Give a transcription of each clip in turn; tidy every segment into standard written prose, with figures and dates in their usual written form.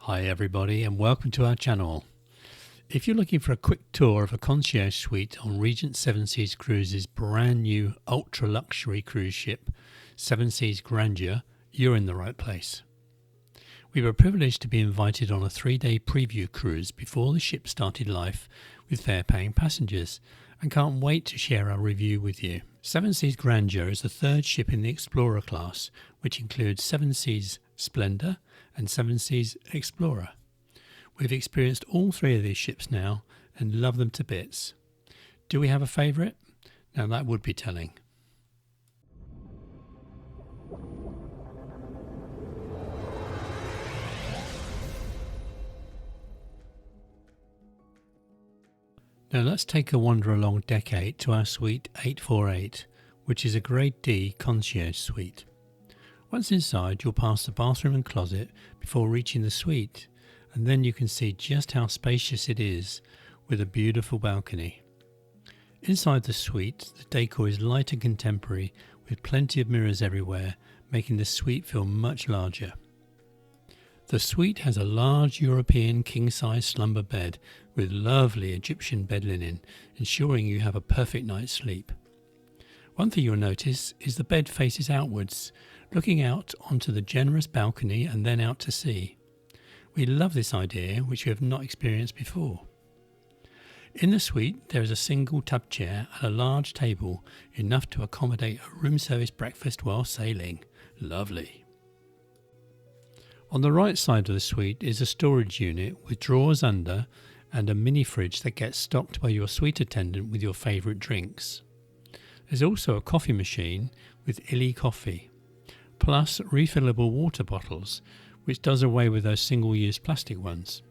Hi everybody and welcome to our channel. If you're looking for a quick tour of a concierge suite on Regent Seven Seas Cruises' brand new ultra luxury cruise ship, Seven Seas Grandeur, you're in the right place. We were privileged to be invited on a 3-day preview cruise before the ship started life with fare-paying passengers and can't wait to share our review with you. Seven Seas Grandeur is the third ship in the Explorer class, which includes Seven Seas Splendor and Seven Seas Explorer. We've experienced all three of these ships now and love them to bits. Do we have a favourite? Now that would be telling. Now let's take a wander along deck 8 to our suite 848, which is a Grade D concierge suite. Once inside, you'll pass the bathroom and closet before reaching the suite, and then you can see just how spacious it is with a beautiful balcony. Inside the suite, the decor is light and contemporary with plenty of mirrors everywhere, making the suite feel much larger. The suite has a large European king-size slumber bed with lovely Egyptian bed linen, ensuring you have a perfect night's sleep. One thing you'll notice is the bed faces outwards, looking out onto the generous balcony and then out to sea. We love this idea, which we have not experienced before. In the suite, there is a single tub chair and a large table, enough to accommodate a room service breakfast while sailing. Lovely. On the right side of the suite is a storage unit with drawers under and a mini fridge that gets stocked by your suite attendant with your favourite drinks. There's also a coffee machine with Illy coffee, plus refillable water bottles, which does away with those single-use plastic ones.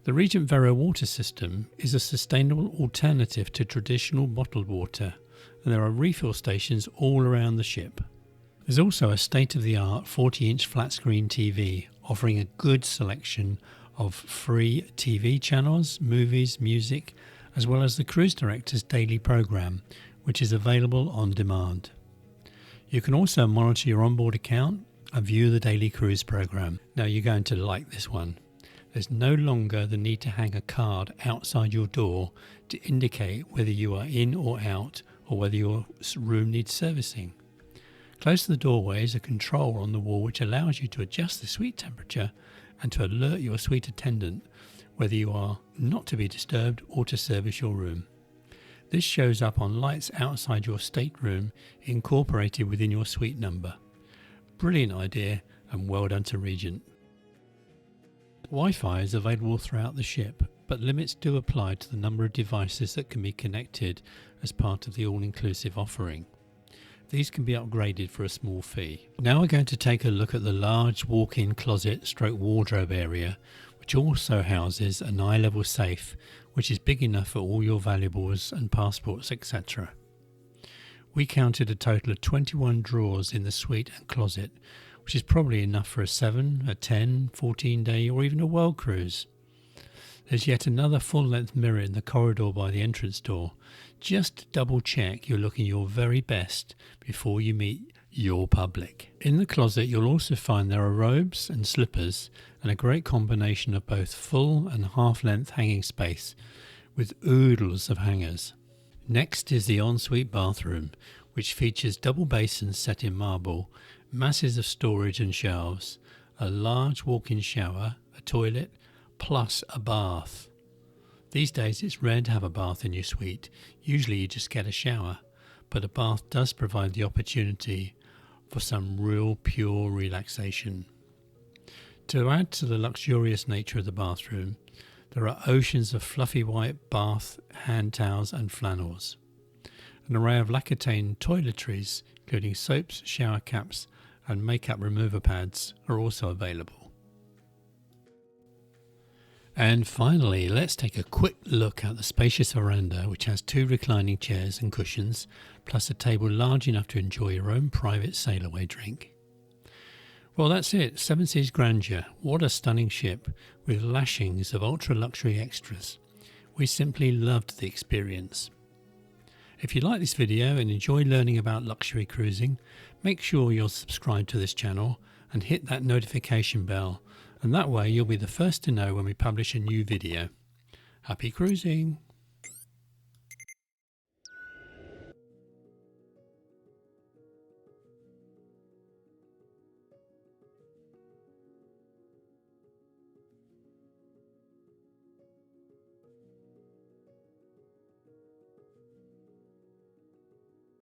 The Regent Vero water system is a sustainable alternative to traditional bottled water, and there are refill stations all around the ship. There's also a state-of-the-art 40-inch flat-screen TV offering a good selection of free TV channels, movies, music, as well as the cruise director's daily programme, which is available on demand. You can also monitor your onboard account and view the daily cruise programme. Now you're going to like this one. There's no longer the need to hang a card outside your door to indicate whether you are in or out or whether your room needs servicing. Close to the doorway is a control on the wall which allows you to adjust the suite temperature and to alert your suite attendant whether you are not to be disturbed or to service your room. This shows up on lights outside your stateroom incorporated within your suite number. Brilliant idea and well done to Regent. Wi-Fi is available throughout the ship, but limits do apply to the number of devices that can be connected as part of the all-inclusive offering. These can be upgraded for a small fee. Now we're going to take a look at the large walk-in closet stroke wardrobe area, which also houses an eye-level safe, which is big enough for all your valuables and passports, etc. We counted a total of 21 drawers in the suite and closet, which is probably enough for a 7, a 10, 14-day or even a world cruise. There's yet another full-length mirror in the corridor by the entrance door. Just double check you're looking your very best before you meet your public. In the closet you'll also find there are robes and slippers and a great combination of both full and half-length hanging space with oodles of hangers. Next is the ensuite bathroom, which features double basins set in marble, masses of storage and shelves, a large walk-in shower, a toilet, plus a bath. These days it's rare to have a bath in your suite. Usually you just get a shower, but a bath does provide the opportunity for some real pure relaxation. To add to the luxurious nature of the bathroom, there are oceans of fluffy white bath, hand towels and flannels. An array of L'Occitane toiletries, including soaps, shower caps and makeup remover pads, are also available. And finally, let's take a quick look at the spacious veranda, which has 2 reclining chairs and cushions, plus a table large enough to enjoy your own private sail-away drink. Well, that's it. Seven Seas Grandeur. What a stunning ship with lashings of ultra-luxury extras. We simply loved the experience. If you like this video and enjoy learning about luxury cruising, make sure you're subscribed to this channel and hit that notification bell and that way you'll be the first to know when we publish a new video. Happy cruising!